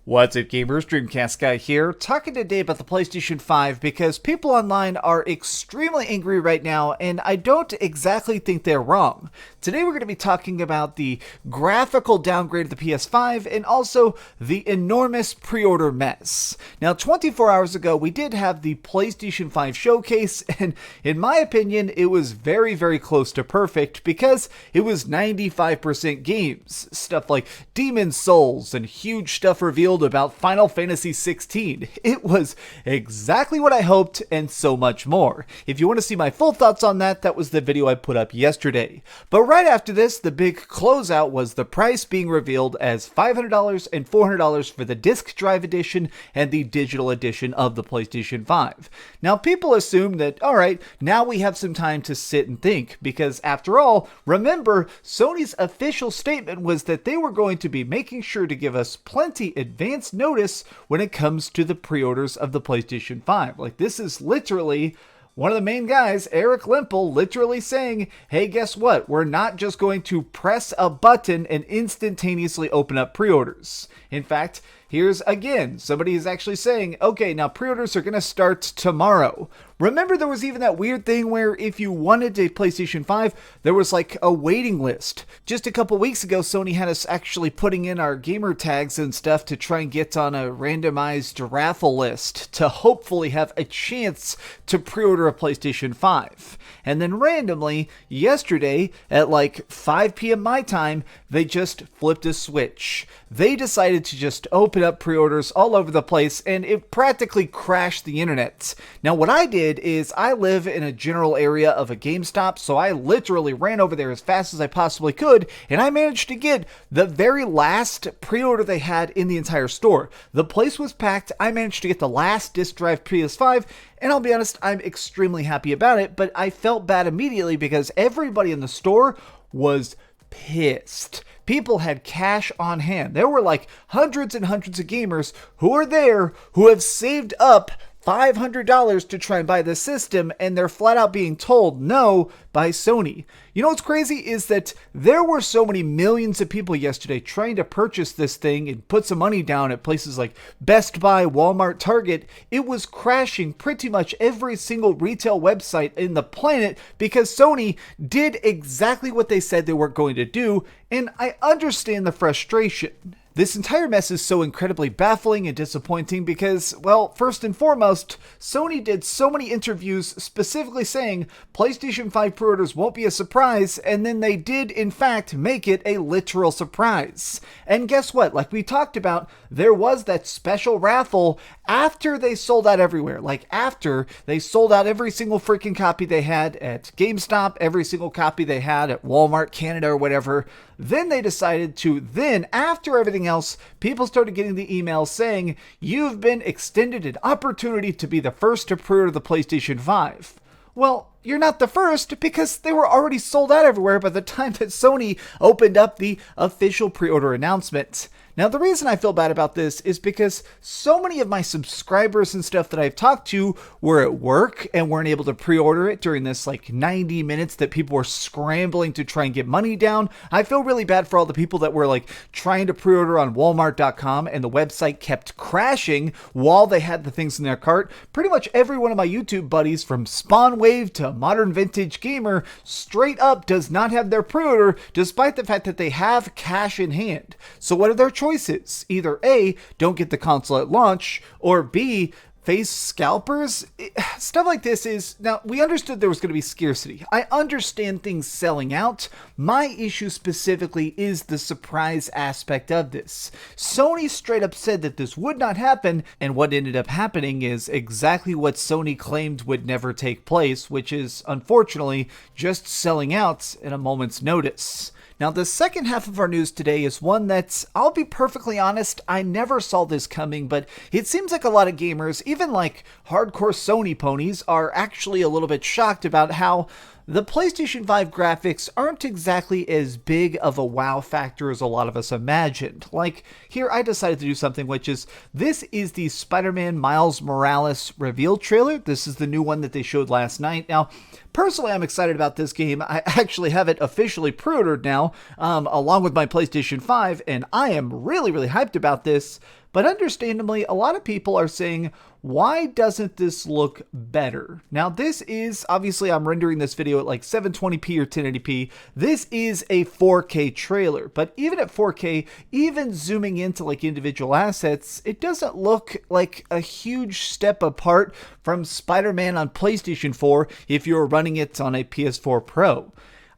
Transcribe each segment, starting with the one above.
What's up, gamers? Dreamcastguy here, talking today about the PlayStation 5 because people online are extremely angry right now, and I don't exactly think they're wrong. Today we're going to be talking about the graphical downgrade of the PS5 and also the enormous pre-order mess. Now, 24 hours ago, we did have the PlayStation 5 showcase, and in my opinion, it was very, very close to perfect because it was 95% games. Stuff like Demon's Souls and huge stuff revealed about Final Fantasy 16. It was exactly what I hoped and so much more. If you want to see my full thoughts on that, that was the video I put up yesterday. But right after this, the big closeout was the price being revealed as $500 and $400 for the disc drive edition and the digital edition of the PlayStation 5. Now, people assume that, alright, now we have some time to sit and think, because after all, remember, Sony's official statement was that they were going to be making sure to give us plenty advance notice when it comes to the pre-orders of the PlayStation 5. Like, this is literally one of the main guys, Eric Lempel, literally saying, hey, guess what? We're not just going to press a button and instantaneously open up pre-orders. In fact, here's again, somebody is actually saying, okay, now pre-orders are going to start tomorrow. Remember, there was even that weird thing where if you wanted a PlayStation 5, there was like a waiting list. Just a couple weeks ago, Sony had us actually putting in our gamer tags and stuff to try and get on a randomized raffle list to hopefully have a chance to pre-order a PlayStation 5. And then randomly, yesterday at like 5 p.m. my time, they just flipped a switch. They decided to just open up pre-orders all over the place, and it practically crashed the internet. Now, what I did is I live in a general area of a GameStop, so I literally ran over there as fast as I possibly could, and I managed to get the very last pre-order they had in the entire store. The place was packed. I managed to get the last disc drive PS5, and I'll be honest, I'm extremely happy about it, but I felt bad immediately because everybody in the store was pissed. People had cash on hand. There were like hundreds and hundreds of gamers who are there who have saved up $500 to try and buy the system, and they're flat out being told no by Sony. You know what's crazy is that there were so many millions of people yesterday trying to purchase this thing and put some money down at places like Best Buy, Walmart, Target. It was crashing pretty much every single retail website in the planet because Sony did exactly what they said they were going to do, and I understand the frustration. This entire mess is so incredibly baffling and disappointing because, well, first and foremost, Sony did so many interviews specifically saying PlayStation 5 pre-orders won't be a surprise, and then they did, in fact, make it a literal surprise. And guess what? Like we talked about, there was that special raffle after they sold out everywhere. Like, after they sold out every single freaking copy they had at GameStop, every single copy they had at Walmart, Canada, or whatever. Then they decided to, after everything else, people started getting the emails saying, you've been extended an opportunity to be the first to pre-order the PlayStation 5. Well, you're not the first because they were already sold out everywhere by the time that Sony opened up the official pre-order announcement. Now, the reason I feel bad about this is because so many of my subscribers and stuff that I've talked to were at work and weren't able to pre-order it during this like 90 minutes that people were scrambling to try and get money down. I feel really bad for all the people that were like trying to pre-order on Walmart.com and the website kept crashing while they had the things in their cart. Pretty much every one of my YouTube buddies, from Spawn Wave to Modern Vintage Gamer, straight up does not have their pre-order despite the fact that they have cash in hand. So what are their choices? Either A, don't get the console at launch, or B, face scalpers. Stuff like this is, now we understood there was going to be scarcity. I understand things selling out. My issue specifically is the surprise aspect of this. Sony straight up said that this would not happen, and what ended up happening is exactly what Sony claimed would never take place, which is unfortunately just selling out at a moment's notice. Now, the second half of our news today is one that, I'll be perfectly honest, I never saw this coming, but it seems like a lot of gamers, even like hardcore Sony ponies, are actually a little bit shocked about how the PlayStation 5 graphics aren't exactly as big of a wow factor as a lot of us imagined. Like, here I decided to do something, which is, this is the Spider-Man Miles Morales reveal trailer. This is the new one that they showed last night. Now, personally, I'm excited about this game. I actually have it officially pre-ordered now, along with my PlayStation 5, and I am really, really hyped about this. But understandably, a lot of people are saying, why doesn't this look better? Now, this is, obviously I'm rendering this video at like 720p or 1080p. This is a 4K trailer, but even at 4K, even zooming into like individual assets, it doesn't look like a huge step apart from Spider-Man on PlayStation 4 if you're running it on a PS4 Pro.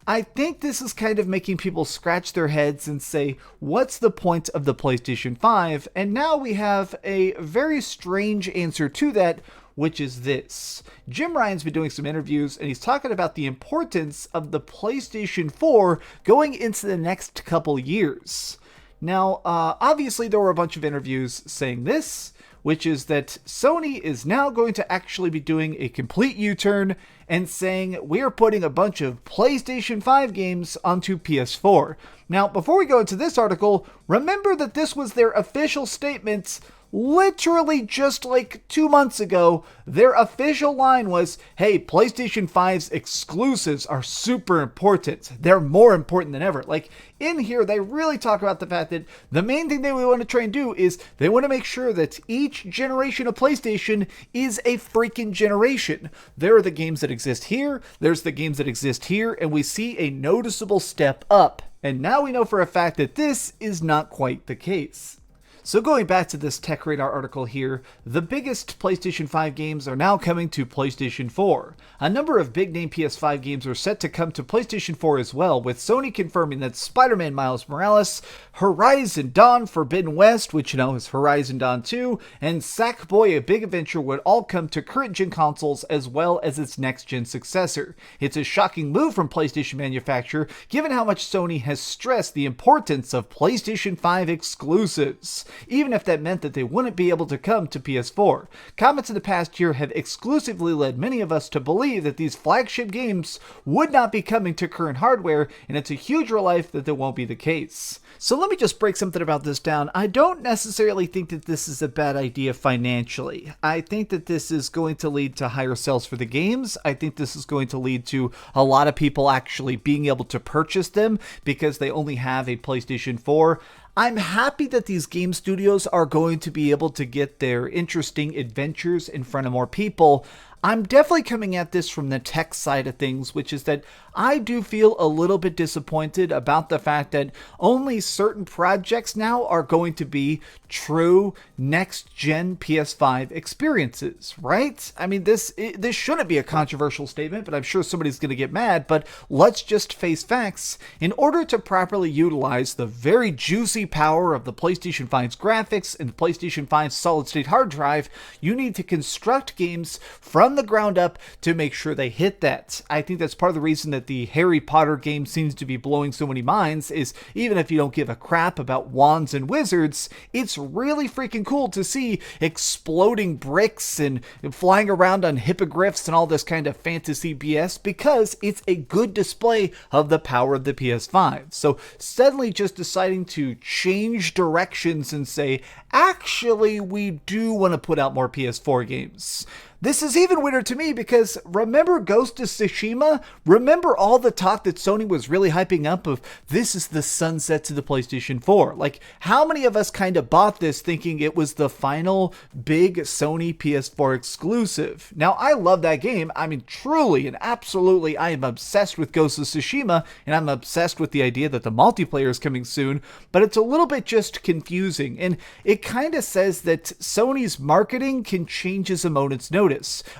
I think this is kind of making people scratch their heads and say, what's the point of the PlayStation 5? And now we have a very strange answer to that, which is this. Jim Ryan's been doing some interviews and he's talking about the importance of the PlayStation 4 going into the next couple years. Now, obviously there were a bunch of interviews saying this, which is that Sony is now going to actually be doing a complete U-turn and saying we are putting a bunch of PlayStation 5 games onto PS4. Now, before we go into this article, remember that this was their official statement literally just like 2 months ago. Their official line was, hey, PlayStation 5's exclusives are super important. They're more important than ever. Like, in here, they really talk about the fact that the main thing they want to try and do is they want to make sure that each generation of PlayStation is a freaking generation. There are the games that exist here, there's the games that exist here, and we see a noticeable step up. And now we know for a fact that this is not quite the case. So going back to this Tech Radar article here, the biggest PlayStation 5 games are now coming to PlayStation 4. A number of big-name PS5 games are set to come to PlayStation 4 as well, with Sony confirming that Spider-Man Miles Morales, Horizon Dawn Forbidden West, which is Horizon Dawn 2, and Sackboy: A Big Adventure would all come to current-gen consoles as well as its next-gen successor. It's a shocking move from PlayStation manufacturer, given how much Sony has stressed the importance of PlayStation 5 exclusives, even if that meant that they wouldn't be able to come to PS4. Comments in the past year have exclusively led many of us to believe that these flagship games would not be coming to current hardware, and it's a huge relief that won't be the case. So let me just break something about this down. I don't necessarily think that this is a bad idea financially. I think that this is going to lead to higher sales for the games. I think this is going to lead to a lot of people actually being able to purchase them because they only have a PlayStation 4. I'm happy that these game studios are going to be able to get their interesting adventures in front of more people. I'm definitely coming at this from the tech side of things, which is that I do feel a little bit disappointed about the fact that only certain projects now are going to be true next-gen PS5 experiences, right? I mean, this shouldn't be a controversial statement, but I'm sure somebody's going to get mad, but let's just face facts. In order to properly utilize the very juicy power of the PlayStation 5's graphics and the PlayStation 5's solid-state hard drive, you need to construct games from the ground up to make sure they hit that. I think that's part of the reason that the Harry Potter game seems to be blowing so many minds is even if you don't give a crap about wands and wizards, it's really freaking cool to see exploding bricks and flying around on hippogriffs and all this kind of fantasy BS because it's a good display of the power of the PS5. So suddenly just deciding to change directions and say, actually, we do want to put out more PS4 games. This is even weirder to me because remember Ghost of Tsushima? Remember all the talk that Sony was really hyping up of this is the sunset to the PlayStation 4? Like, how many of us kind of bought this thinking it was the final big Sony PS4 exclusive? Now, I love that game. I mean, truly and absolutely, I am obsessed with Ghost of Tsushima, and I'm obsessed with the idea that the multiplayer is coming soon, but it's a little bit just confusing, and it kind of says that Sony's marketing can change as a moment's notice.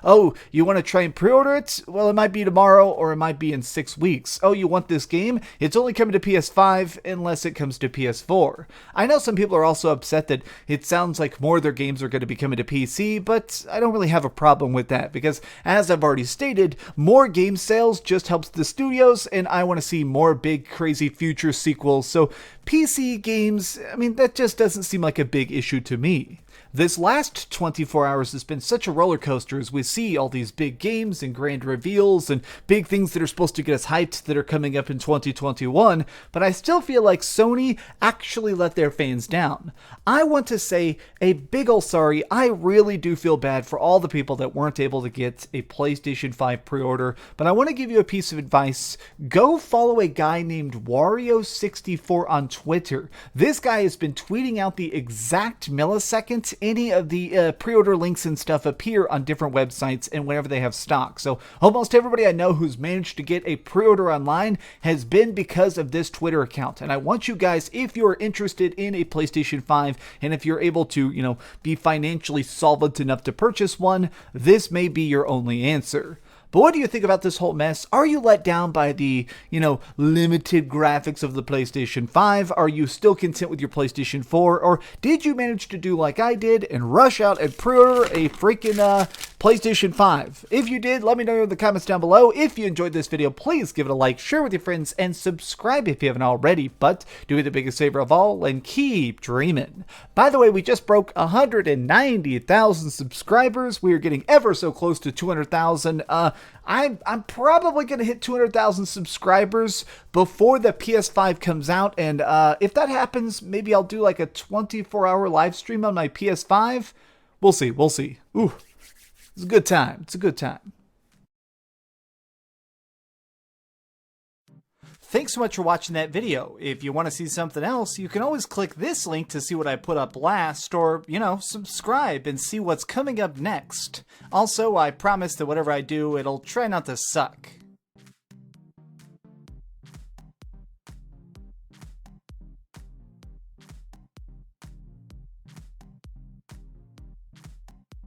Oh, you want to try and pre-order it? Well, it might be tomorrow or it might be in 6 weeks. Oh, you want this game? It's only coming to PS5 unless it comes to PS4. I know some people are also upset that it sounds like more of their games are going to be coming to PC, but I don't really have a problem with that because, as I've already stated, more game sales just helps the studios, and I want to see more big, crazy future sequels. So PC games, I mean, that just doesn't seem like a big issue to me. this last 24 hours has been such a roller coaster as we see all these big games and grand reveals and big things that are supposed to get us hyped that are coming up in 2021, but I still feel like Sony actually let their fans down. I want to say a big ol' sorry. I really do feel bad for all the people that weren't able to get a PlayStation 5 pre-order, but I want to give you a piece of advice. Go follow a guy named Wario64 on Twitter. This guy has been tweeting out the exact millisecond any of the pre-order links and stuff appear on different websites and whenever they have stock. So almost everybody I know who's managed to get a pre-order online has been because of this Twitter account. And I want you guys, if you're interested in a PlayStation 5 and if you're able to, be financially solvent enough to purchase one, this may be your only answer. But what do you think about this whole mess? Are you let down by the, limited graphics of the PlayStation 5? Are you still content with your PlayStation 4? Or did you manage to do like I did and rush out and pre-order a freaking PlayStation 5? If you did, let me know in the comments down below. If you enjoyed this video, please give it a like, share with your friends, and subscribe if you haven't already. But do me the biggest favor of all and keep dreaming. By the way, we just broke 190,000 subscribers. We are getting ever so close to 200,000. I'm probably going to hit 200,000 subscribers before the PS5 comes out, and if that happens, maybe I'll do like a 24-hour live stream on my PS5. We'll see. Ooh, it's a good time. Thanks so much for watching that video. If you want to see something else, you can always click this link to see what I put up last, or, subscribe and see what's coming up next. Also, I promise that whatever I do, it'll try not to suck.